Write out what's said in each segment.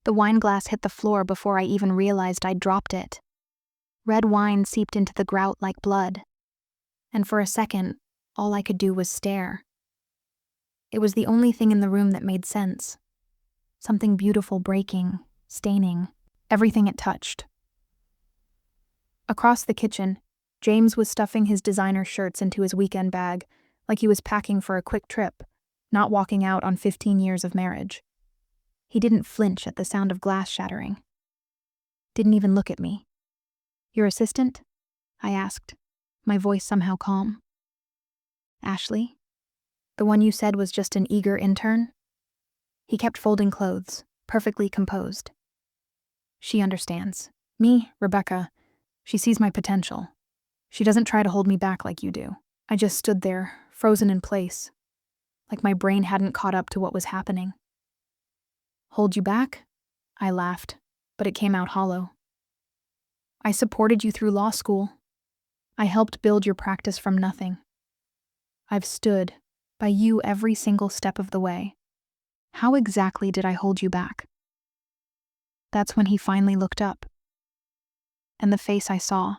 The wine glass hit the floor before I even realized I'd dropped it. Red wine seeped into the grout like blood. And for a second, all I could do was stare. It was the only thing in the room that made sense. Something beautiful breaking, staining, everything it touched. Across the kitchen, James was stuffing his designer shirts into his weekend bag like he was packing for a quick trip, not walking out on 15 years of marriage. He didn't flinch at the sound of glass shattering. Didn't even look at me. "Your assistant?" I asked, my voice somehow calm. "Ashley? The one you said was just an eager intern?" He kept folding clothes, perfectly composed. "She understands. Me, Rebecca, she sees my potential. She doesn't try to hold me back like you do." I just stood there, frozen in place, like my brain hadn't caught up to what was happening. "Hold you back?" I laughed, but it came out hollow. "I supported you through law school. I helped build your practice from nothing. I've stood by you every single step of the way. How exactly did I hold you back?" That's when he finally looked up. And the face I saw,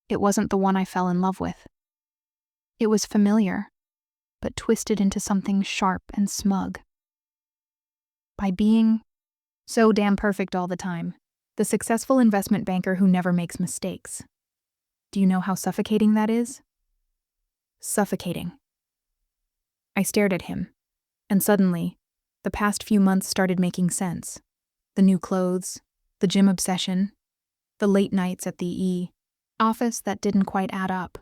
it wasn't the one I fell in love with. It was familiar, but twisted into something sharp and smug. By being so damn perfect all the time, the successful investment banker who never makes mistakes. Do you know how suffocating that is? Suffocating. I stared at him, and suddenly, the past few months started making sense. The new clothes, the gym obsession, the late nights at the office that didn't quite add up.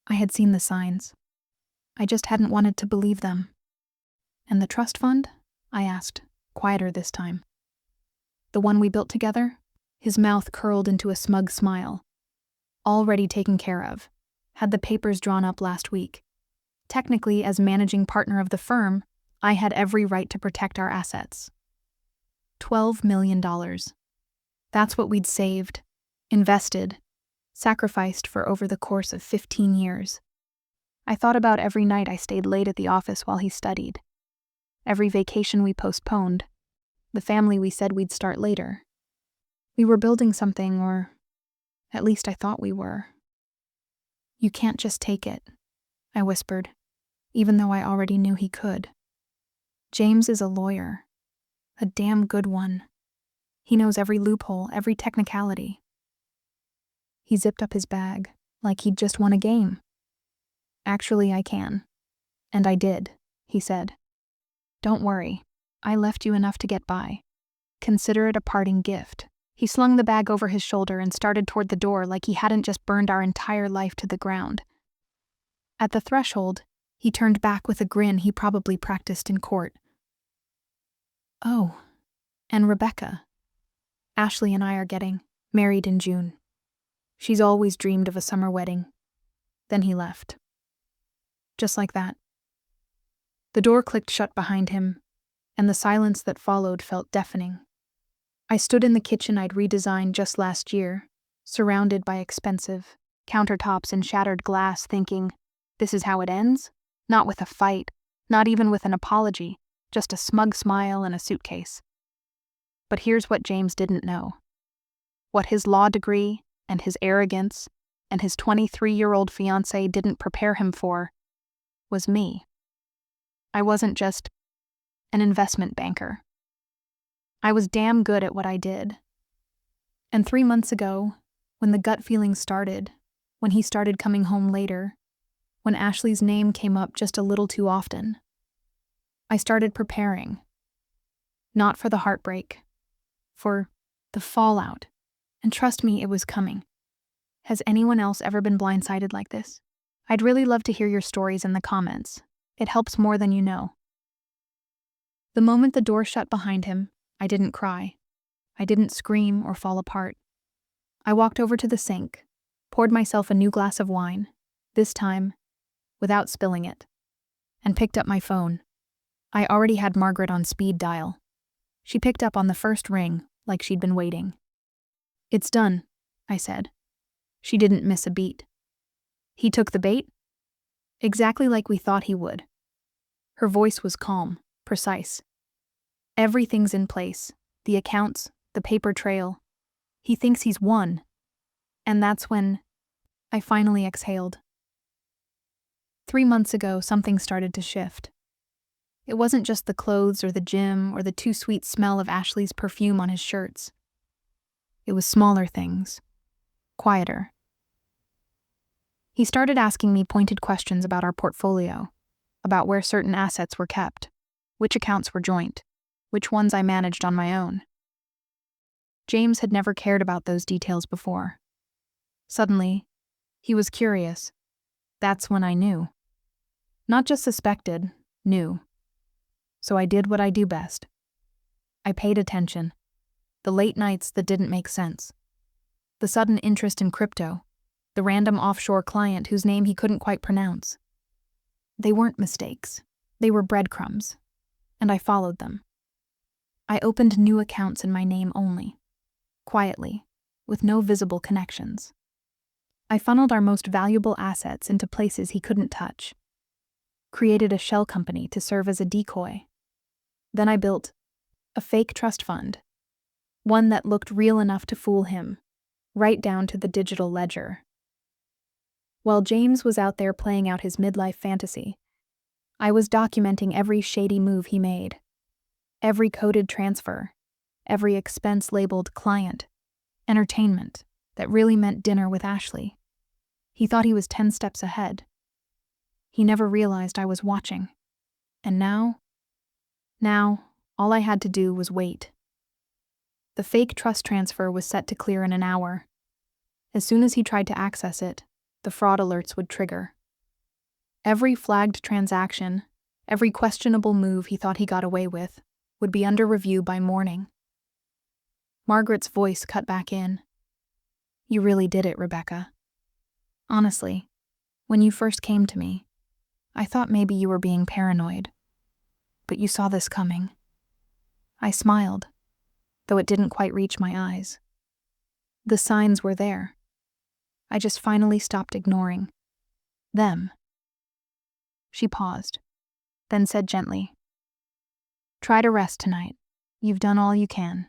I had seen the signs. I just hadn't wanted to believe them. "And the trust fund?" I asked, quieter this time. "The one we built together?" His mouth curled into a smug smile. "Already taken care of. Had the papers drawn up last week. Technically, as managing partner of the firm, I had every right to protect our assets. $12 million. That's what we'd saved, invested, sacrificed for over the course of 15 years. I thought about every night I stayed late at the office while he studied, every vacation we postponed, the family we said we'd start later. We were building something, or at least I thought we were." "You can't just take it," I whispered, even though I already knew he could. "James is a lawyer. A damn good one. He knows every loophole, every technicality." He zipped up his bag, like he'd just won a game. "Actually, I can. And I did," he said. "Don't worry. I left you enough to get by. Consider it a parting gift." He slung the bag over his shoulder and started toward the door like he hadn't just burned our entire life to the ground. At the threshold, he turned back with a grin he probably practiced in court. "Oh, and Rebecca. Ashley and I are getting married in June. She's always dreamed of a summer wedding." Then he left. Just like that. The door clicked shut behind him, and the silence that followed felt deafening. I stood in the kitchen I'd redesigned just last year, surrounded by expensive countertops and shattered glass, thinking, this is how it ends? Not with a fight, not even with an apology, just a smug smile and a suitcase. But here's what James didn't know. What his law degree and his arrogance and his 23-year-old fiancée didn't prepare him for was me. I wasn't just an investment banker. I was damn good at what I did. And 3 months ago, when the gut feeling started, when he started coming home later, when Ashley's name came up just a little too often, I started preparing. Not for the heartbreak, for the fallout. And trust me, it was coming. Has anyone else ever been blindsided like this? I'd really love to hear your stories in the comments. It helps more than you know. The moment the door shut behind him, I didn't cry. I didn't scream or fall apart. I walked over to the sink, poured myself a new glass of wine, this time without spilling it, and picked up my phone. I already had Margaret on speed dial. She picked up on the first ring like she'd been waiting. "It's done," I said. She didn't miss a beat. "He took the bait?" "Exactly like we thought he would." Her voice was calm, precise. "Everything's in place. the accounts, the paper trail. He thinks he's won. And that's when I finally exhaled. 3 months ago, something started to shift. It wasn't just the clothes or the gym or the too sweet smell of Ashley's perfume on his shirts. It was smaller things, quieter. He started asking me pointed questions about our portfolio, about where certain assets were kept, which accounts were joint, which ones I managed on my own. James had never cared about those details before. Suddenly, he was curious. That's when I knew. Not just suspected, knew. So I did what I do best. I paid attention. The late nights that didn't make sense. The sudden interest in crypto. The random offshore client whose name he couldn't quite pronounce. They weren't mistakes. They were breadcrumbs. And I followed them. I opened new accounts in my name only. Quietly, with no visible connections. I funneled our most valuable assets into places he couldn't touch. Created a shell company to serve as a decoy. Then I built a fake trust fund. One that looked real enough to fool him, right down to the digital ledger. While James was out there playing out his midlife fantasy, I was documenting every shady move he made. Every coded transfer. Every expense labeled client. Entertainment that really meant dinner with Ashley. He thought he was 10 steps ahead. He never realized I was watching. And now, all I had to do was wait. The fake trust transfer was set to clear in an hour. As soon as he tried to access it, the fraud alerts would trigger. Every flagged transaction, every questionable move he thought he got away with, would be under review by morning. Margaret's voice cut back in. You really did it, Rebecca. Honestly, when you first came to me, I thought maybe you were being paranoid. But you saw this coming. I smiled, though it didn't quite reach my eyes. The signs were there. I just finally stopped ignoring them. She paused, then said gently, Try to rest tonight. You've done all you can.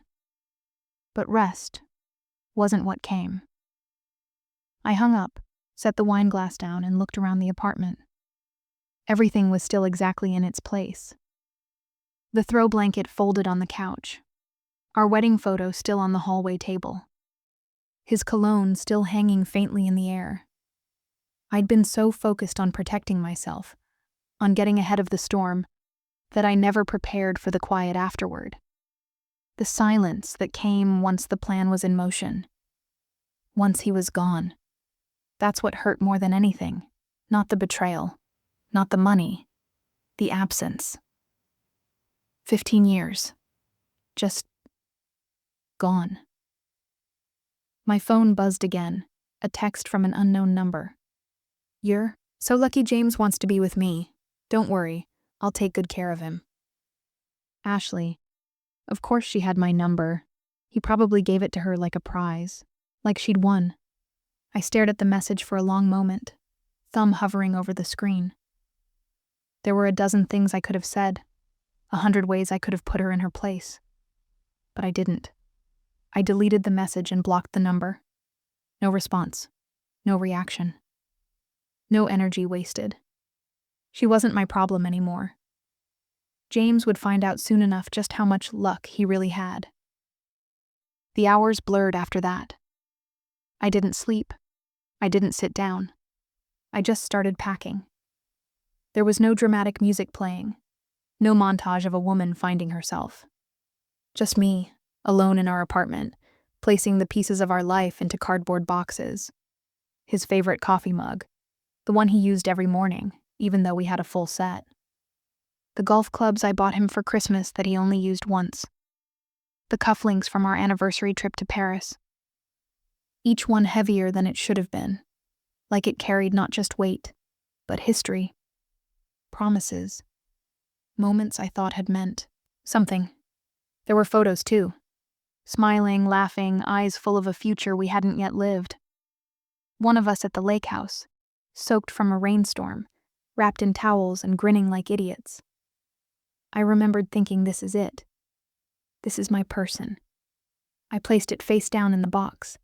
But rest wasn't what came. I hung up, set the wine glass down, and looked around the apartment. Everything was still exactly in its place. The throw blanket folded on the couch. Our wedding photo still on the hallway table. His cologne still hanging faintly in the air. I'd been so focused on protecting myself, on getting ahead of the storm, that I never prepared for the quiet afterward. The silence that came once the plan was in motion. Once he was gone. That's what hurt more than anything. Not the betrayal. Not the money. The absence. 15 years. Just gone. My phone buzzed again, a text from an unknown number. You're so lucky James wants to be with me. Don't worry, I'll take good care of him. Ashley. Of course she had my number. He probably gave it to her like a prize, like she'd won. I stared at the message for a long moment, thumb hovering over the screen. There were a dozen things I could have said, 100 ways I could have put her in her place. But I didn't. I deleted the message and blocked the number. No response. No reaction. No energy wasted. She wasn't my problem anymore. James would find out soon enough just how much luck he really had. The hours blurred after that. I didn't sleep. I didn't sit down. I just started packing. There was no dramatic music playing. No montage of a woman finding herself. Just me, alone in our apartment, placing the pieces of our life into cardboard boxes. His favorite coffee mug, the one he used every morning, even though we had a full set. The golf clubs I bought him for Christmas that he only used once. The cufflinks from our anniversary trip to Paris. Each one heavier than it should have been, like it carried not just weight, but history. Promises. Moments I thought had meant something. There were photos too. Smiling, laughing, eyes full of a future we hadn't yet lived. One of us at the lake house, soaked from a rainstorm, wrapped in towels and grinning like idiots. I remembered thinking this is it. This is my person. I placed it face down in the box.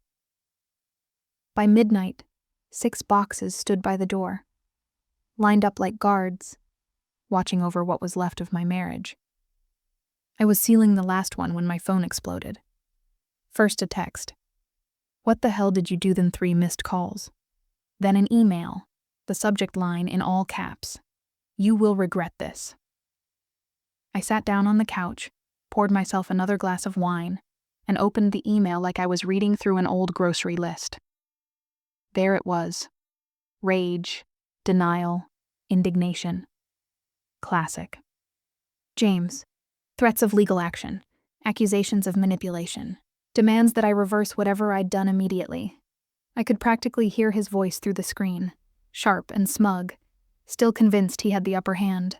By midnight, 6 boxes stood by the door, lined up like guards, watching over what was left of my marriage. I was sealing the last one when my phone exploded. First a text. "What the hell did you do?" Then 3 missed calls. Then an email, the subject line in all caps. "You will regret this." I sat down on the couch, poured myself another glass of wine, and opened the email like I was reading through an old grocery list. There it was. Rage, denial, indignation. Classic. James. Threats of legal action. Accusations of manipulation. Demands that I reverse whatever I'd done immediately. I could practically hear his voice through the screen, sharp and smug, still convinced he had the upper hand.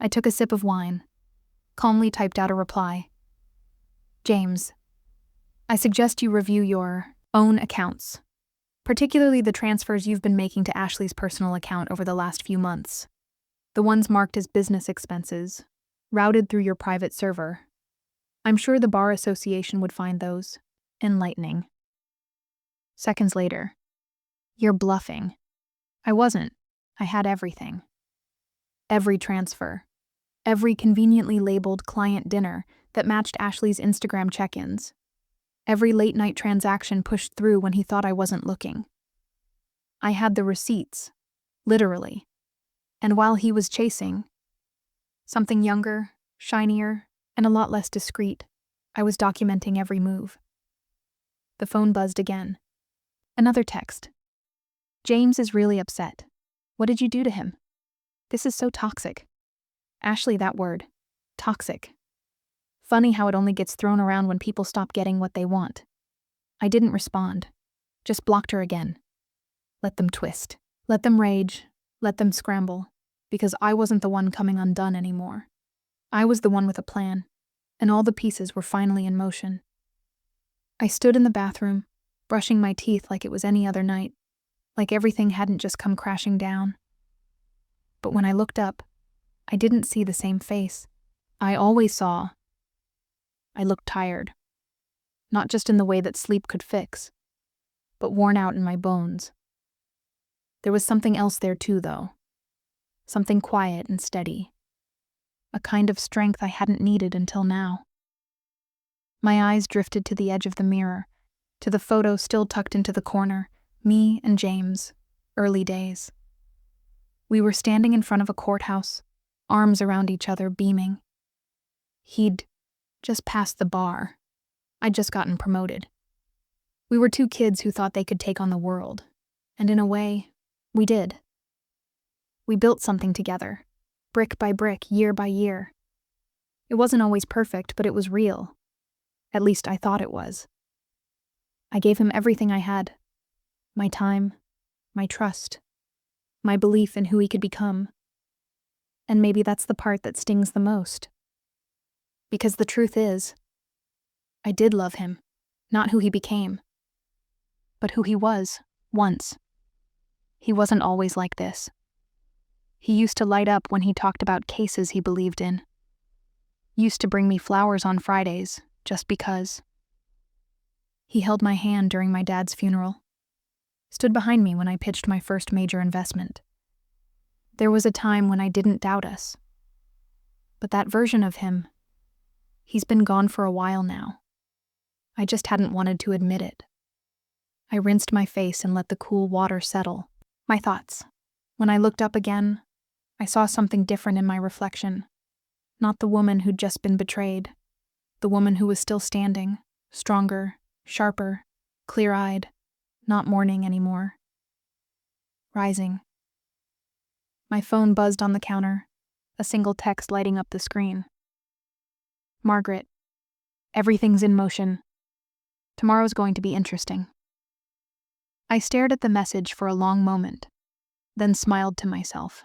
I took a sip of wine, calmly typed out a reply. "James, I suggest you review your own accounts, particularly the transfers you've been making to Ashley's personal account over the last few months. The ones marked as business expenses, routed through your private server. I'm sure the Bar Association would find those enlightening." Seconds later. "You're bluffing." I wasn't. I had everything. Every transfer. Every conveniently labeled client dinner that matched Ashley's Instagram check-ins. Every late-night transaction pushed through when he thought I wasn't looking. I had the receipts, literally. And while he was chasing something younger, shinier, and a lot less discreet, I was documenting every move. The phone buzzed again. Another text. "James is really upset. What did you do to him? This is so toxic." Ashley, that word. Toxic. Funny how it only gets thrown around when people stop getting what they want. I didn't respond. Just blocked her again. Let them twist. Let them rage. Let them scramble. Because I wasn't the one coming undone anymore. I was the one with a plan, and all the pieces were finally in motion. I stood in the bathroom, brushing my teeth like it was any other night, like everything hadn't just come crashing down. But when I looked up, I didn't see the same face I always saw. I looked tired, not just in the way that sleep could fix, but worn out in my bones. There was something else there too, though. Something quiet and steady. A kind of strength I hadn't needed until now. My eyes drifted to the edge of the mirror, to the photo still tucked into the corner, me and James, early days. We were standing in front of a courthouse, arms around each other, beaming. He'd just passed the bar. I'd just gotten promoted. We were 2 kids who thought they could take on the world, and in a way, we did. We built something together, brick by brick, year by year. It wasn't always perfect, but it was real. At least I thought it was. I gave him everything I had. My time, my trust, my belief in who he could become. And maybe that's the part that stings the most. Because the truth is, I did love him, not who he became, but who he was, once. He wasn't always like this. He used to light up when he talked about cases he believed in. Used to bring me flowers on Fridays, just because. He held my hand during my dad's funeral. Stood behind me when I pitched my first major investment. There was a time when I didn't doubt us. But that version of him, he's been gone for a while now. I just hadn't wanted to admit it. I rinsed my face and let the cool water settle. My thoughts. When I looked up again, I saw something different in my reflection. Not the woman who'd just been betrayed. The woman who was still standing, stronger, sharper, clear-eyed, not mourning anymore. Rising. My phone buzzed on the counter, a single text lighting up the screen. "Margaret, everything's in motion. Tomorrow's going to be interesting." I stared at the message for a long moment, then smiled to myself.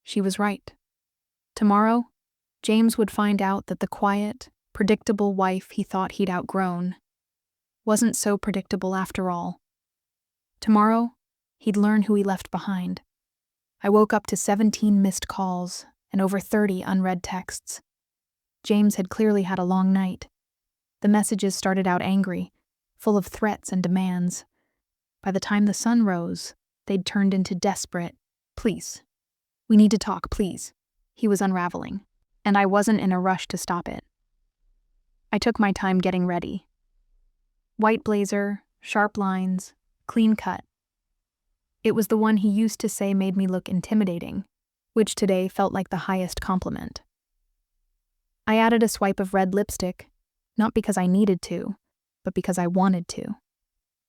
She was right. Tomorrow, James would find out that the quiet, predictable wife he thought he'd outgrown wasn't so predictable after all. Tomorrow, he'd learn who he left behind. I woke up to 17 missed calls and over 30 unread texts. James had clearly had a long night. The messages started out angry, full of threats and demands. By the time the sun rose, they'd turned into desperate, "Please. We need to talk, please." He was unraveling, and I wasn't in a rush to stop it. I took my time getting ready. White blazer, sharp lines, clean cut. It was the one he used to say made me look intimidating, which today felt like the highest compliment. I added a swipe of red lipstick, not because I needed to, but because I wanted to.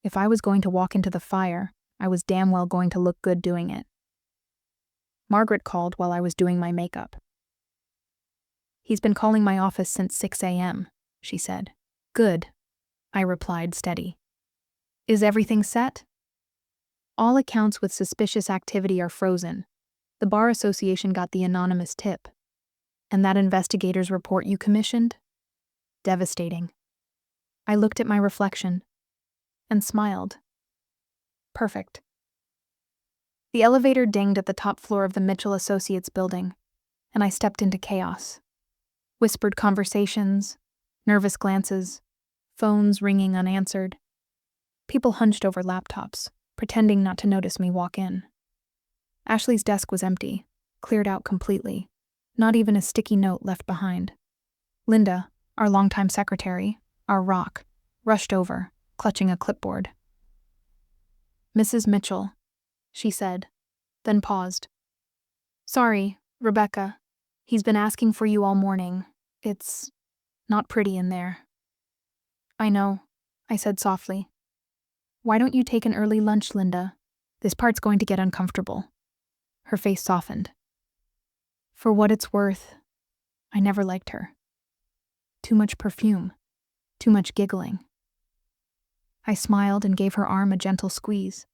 If I was going to walk into the fire, I was damn well going to look good doing it. Margaret called while I was doing my makeup. "He's been calling my office since 6 a.m., she said. "Good," I replied, steady. "Is everything set?" "All accounts with suspicious activity are frozen. The Bar Association got the anonymous tip. And that investigator's report you commissioned? Devastating." I looked at my reflection and smiled. Perfect. The elevator dinged at the top floor of the Mitchell Associates building, and I stepped into chaos. Whispered conversations, nervous glances, phones ringing unanswered. People hunched over laptops, pretending not to notice me walk in. Ashley's desk was empty, cleared out completely, not even a sticky note left behind. Linda, our longtime secretary, our rock, rushed over, clutching a clipboard. "Mrs. Mitchell," she said, then paused. "Sorry, Rebecca. He's been asking for you all morning. It's not pretty in there." "I know," I said softly. "Why don't you take an early lunch, Linda? This part's going to get uncomfortable." Her face softened. For what it's worth, I never liked her. Too much perfume, too much giggling. I smiled and gave her arm a gentle squeeze.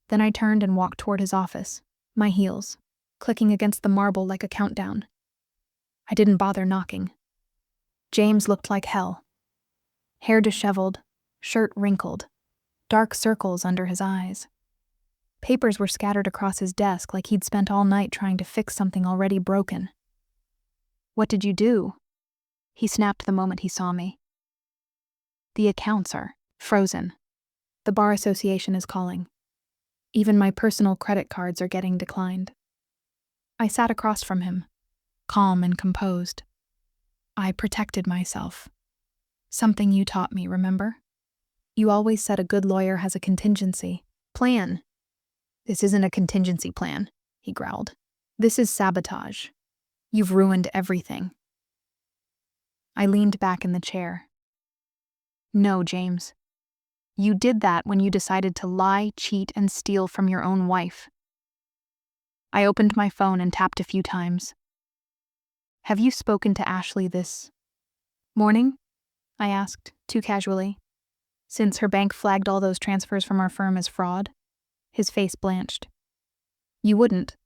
Then I turned and walked toward his office, my heels clicking against the marble like a countdown. I didn't bother knocking. James looked like hell. Hair disheveled, shirt wrinkled, dark circles under his eyes. Papers were scattered across his desk like he'd spent all night trying to fix something already broken. "What did you do?" he snapped the moment he saw me. "The accounts are frozen. The Bar Association is calling. Even my personal credit cards are getting declined." I sat across from him, calm and composed. "I protected myself. Something you taught me, remember? You always said a good lawyer has a contingency plan." "This isn't a contingency plan," he growled. "This is sabotage. You've ruined everything." I leaned back in the chair. "No, James. You did that when you decided to lie, cheat, and steal from your own wife." I opened my phone and tapped a few times. "Have you spoken to Ashley this morning?" I asked, too casually. "Since her bank flagged all those transfers from our firm as fraud?" His face blanched. "You wouldn't."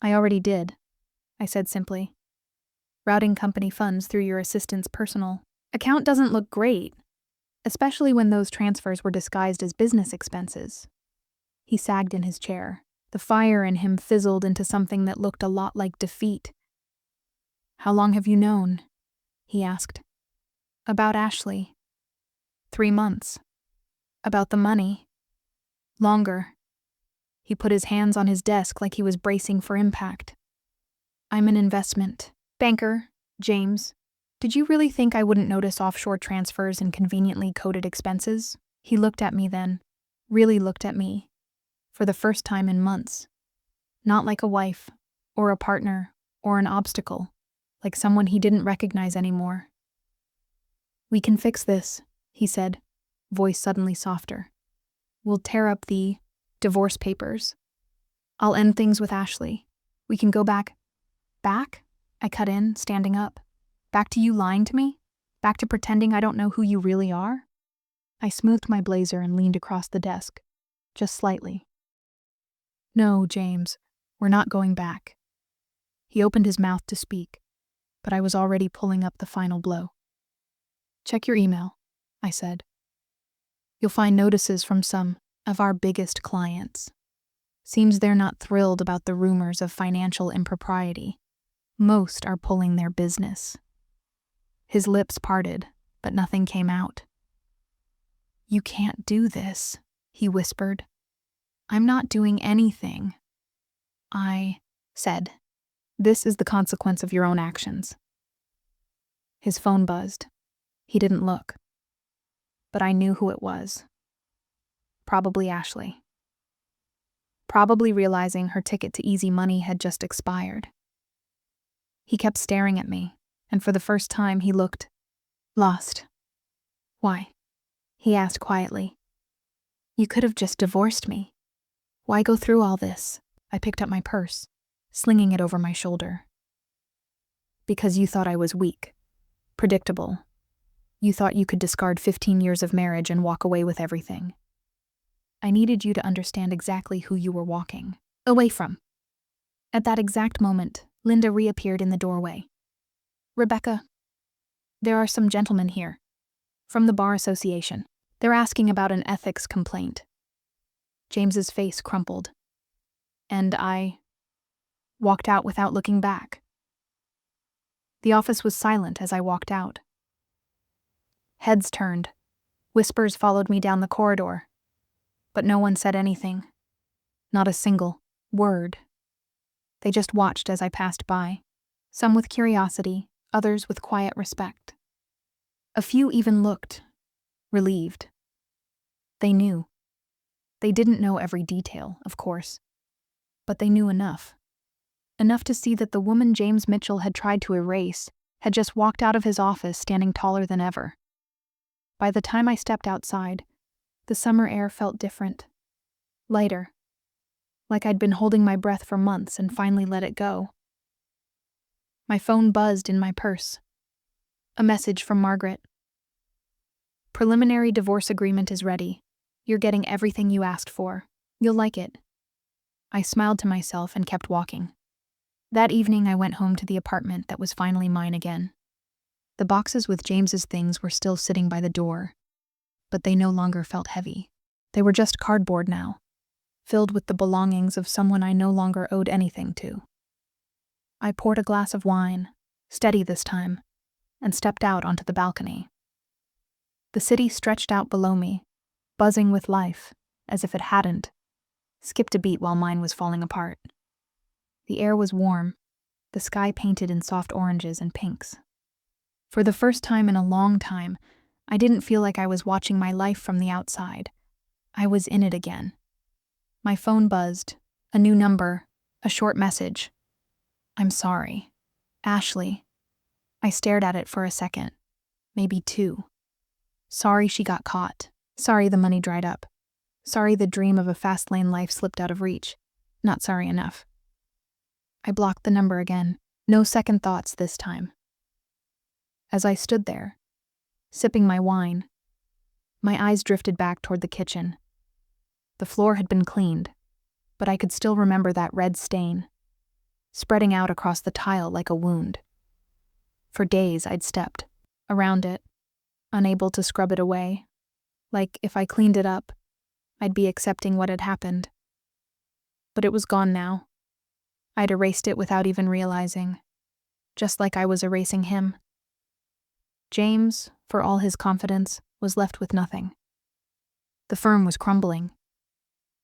"I already did," I said simply. "Routing company funds through your assistant's personal account doesn't look great, especially when those transfers were disguised as business expenses." He sagged in his chair. The fire in him fizzled into something that looked a lot like defeat. "How long have you known?" he asked. "About Ashley." 3 months. "About the money?" "Longer." He put his hands on his desk like he was bracing for impact. "I'm an investment banker, James. Did you really think I wouldn't notice offshore transfers and conveniently coded expenses?" He looked at me then, really looked at me, for the first time in months. Not like a wife, or a partner, or an obstacle, like someone he didn't recognize anymore. "We can fix this," he said, voice suddenly softer. "We'll tear up the divorce papers. I'll end things with Ashley. We can go back." "Back?" I cut in, standing up. "Back to you lying to me? Back to pretending I don't know who you really are?" I smoothed my blazer and leaned across the desk, just slightly. "No, James, we're not going back." He opened his mouth to speak, but I was already pulling up the final blow. "Check your email," I said. "You'll find notices from some of our biggest clients. Seems they're not thrilled about the rumors of financial impropriety. Most are pulling their business. His lips parted, but nothing came out. "You can't do this," he whispered. "I'm not doing anything." I said, "This is the consequence of your own actions." His phone buzzed. He didn't look. But I knew who it was. Probably Ashley. Probably realizing her ticket to easy money had just expired. He kept staring at me, and for the first time he looked lost. "Why?" he asked quietly. "You could have just divorced me. Why go through all this?" I picked up my purse, slinging it over my shoulder. "Because you thought I was weak. Predictable. You thought you could discard 15 years of marriage and walk away with everything. I needed you to understand exactly who you were walking away from." At that exact moment, Linda reappeared in the doorway. "Rebecca, there are some gentlemen here. From the Bar Association. They're asking about an ethics complaint." James's face crumpled. And I walked out without looking back. The office was silent as I walked out. Heads turned. Whispers followed me down the corridor. But no one said anything. Not a single word. They just watched as I passed by, some with curiosity, others with quiet respect. A few even looked relieved. They knew. They didn't know every detail, of course, but they knew enough. Enough to see that the woman James Mitchell had tried to erase had just walked out of his office standing taller than ever. By the time I stepped outside, the summer air felt different. Lighter. Like I'd been holding my breath for months and finally let it go. My phone buzzed in my purse. A message from Margaret. "Preliminary divorce agreement is ready. You're getting everything you asked for. You'll like it." I smiled to myself and kept walking. That evening I went home to the apartment that was finally mine again. The boxes with James's things were still sitting by the door, but they no longer felt heavy. They were just cardboard now, filled with the belongings of someone I no longer owed anything to. I poured a glass of wine, steady this time, and stepped out onto the balcony. The city stretched out below me, buzzing with life, as if it hadn't skipped a beat while mine was falling apart. The air was warm, the sky painted in soft oranges and pinks. For the first time in a long time, I didn't feel like I was watching my life from the outside. I was in it again. My phone buzzed, a new number, a short message. "I'm sorry. Ashley." I stared at it for a second, maybe two. Sorry she got caught. Sorry the money dried up. Sorry the dream of a fast-lane life slipped out of reach. Not sorry enough. I blocked the number again. No second thoughts this time. As I stood there, sipping my wine, my eyes drifted back toward the kitchen. The floor had been cleaned, but I could still remember that red stain, spreading out across the tile like a wound. For days I'd stepped around it, unable to scrub it away, like if I cleaned it up, I'd be accepting what had happened. But it was gone now. I'd erased it without even realizing, just like I was erasing him. James, for all his confidence, was left with nothing. The firm was crumbling.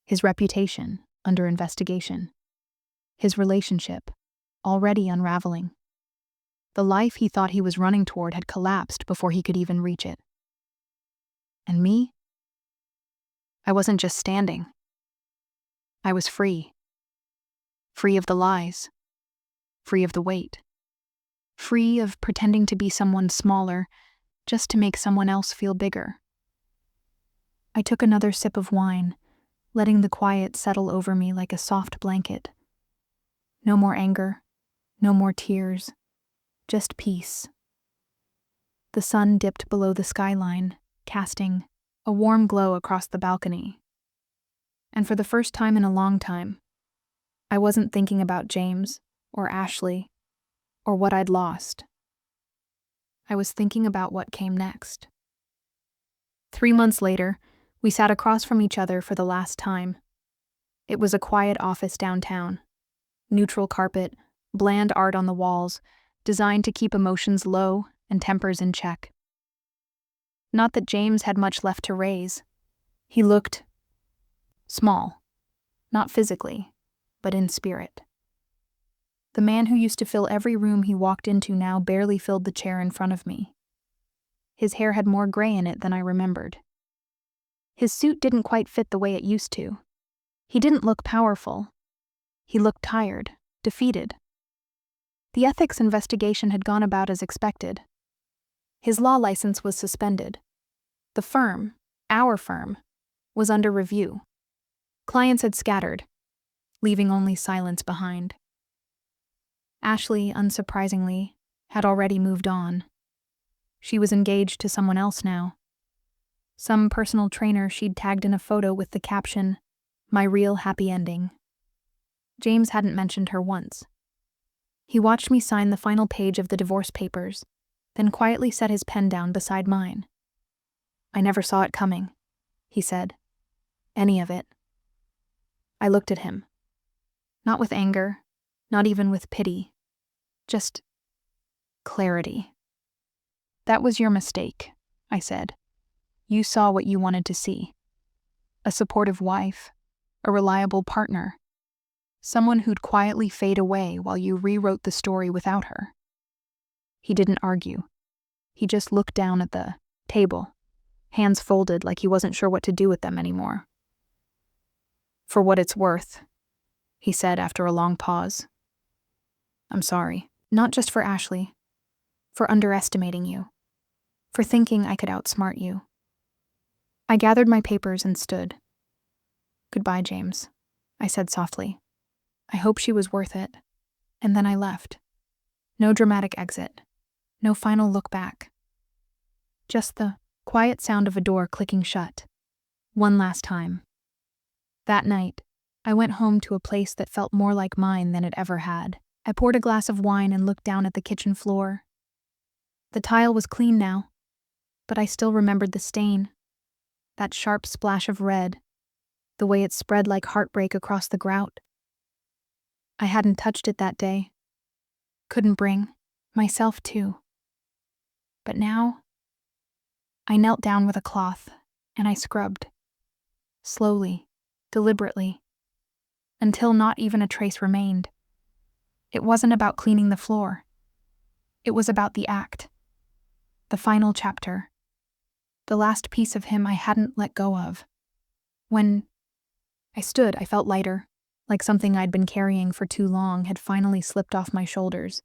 His reputation, under investigation. His relationship, already unraveling. The life he thought he was running toward had collapsed before he could even reach it. And me? I wasn't just standing. I was free. Free of the lies. Free of the weight. Free of pretending to be someone smaller just to make someone else feel bigger. I took another sip of wine, letting the quiet settle over me like a soft blanket. No more anger, no more tears, just peace. The sun dipped below the skyline, casting a warm glow across the balcony. And for the first time in a long time, I wasn't thinking about James or Ashley or what I'd lost. I was thinking about what came next. 3 months later, we sat across from each other for the last time. It was a quiet office downtown. Neutral carpet, bland art on the walls, designed to keep emotions low and tempers in check. Not that James had much left to raise. He looked small, not physically, but in spirit. The man who used to fill every room he walked into now barely filled the chair in front of me. His hair had more gray in it than I remembered. His suit didn't quite fit the way it used to. He didn't look powerful. He looked tired, defeated. The ethics investigation had gone about as expected. His law license was suspended. The firm, our firm, was under review. Clients had scattered, leaving only silence behind. Ashley, unsurprisingly, had already moved on. She was engaged to someone else now. Some personal trainer she'd tagged in a photo with the caption, "My real happy ending." James hadn't mentioned her once. He watched me sign the final page of the divorce papers, then quietly set his pen down beside mine. "I never saw it coming," he said. "Any of it." I looked at him. Not with anger, not even with pity. Just clarity. "That was your mistake," I said. "You saw what you wanted to see. A supportive wife, a reliable partner, someone who'd quietly fade away while you rewrote the story without her." He didn't argue. He just looked down at the table, hands folded like he wasn't sure what to do with them anymore. "For what it's worth," he said after a long pause. "I'm sorry. Not just for Ashley. For underestimating you. For thinking I could outsmart you." I gathered my papers and stood. "Goodbye, James," I said softly. "I hope she was worth it." And then I left. No dramatic exit. No final look back. Just the quiet sound of a door clicking shut. One last time. That night, I went home to a place that felt more like mine than it ever had. I poured a glass of wine and looked down at the kitchen floor. The tile was clean now, but I still remembered the stain. That sharp splash of red, the way it spread like heartbreak across the grout. I hadn't touched it that day. Couldn't bring myself to. But now, I knelt down with a cloth and I scrubbed. Slowly, deliberately, until not even a trace remained. It wasn't about cleaning the floor. It was about the act. The final chapter. The last piece of him I hadn't let go of. When I stood, I felt lighter, like something I'd been carrying for too long had finally slipped off my shoulders.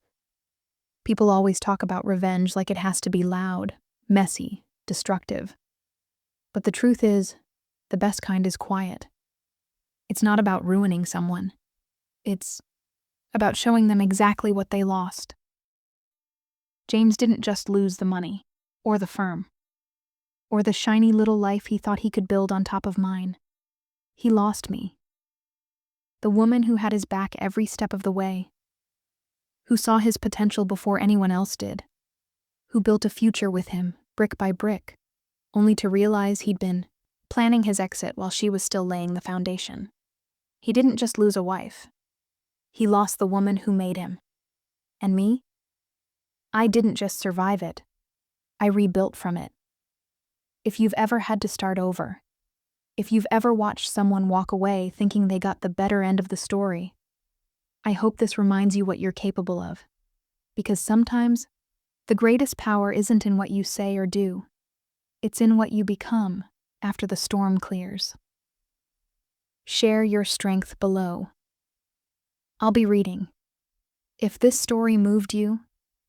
People always talk about revenge like it has to be loud, messy, destructive. But the truth is, the best kind is quiet. It's not about ruining someone. It's about showing them exactly what they lost. James didn't just lose the money, or the firm, or the shiny little life he thought he could build on top of mine. He lost me. The woman who had his back every step of the way, who saw his potential before anyone else did, who built a future with him, brick by brick, only to realize he'd been planning his exit while she was still laying the foundation. He didn't just lose a wife. He lost the woman who made him. And me? I didn't just survive it. I rebuilt from it. If you've ever had to start over, if you've ever watched someone walk away thinking they got the better end of the story, I hope this reminds you what you're capable of. Because sometimes, the greatest power isn't in what you say or do. It's in what you become after the storm clears. Share your strength below. I'll be reading. If this story moved you,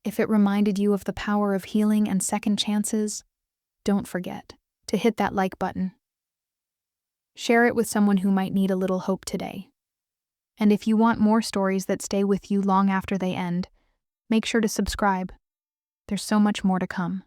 if it reminded you of the power of healing and second chances, don't forget to hit that like button. Share it with someone who might need a little hope today. And if you want more stories that stay with you long after they end, make sure to subscribe. There's so much more to come.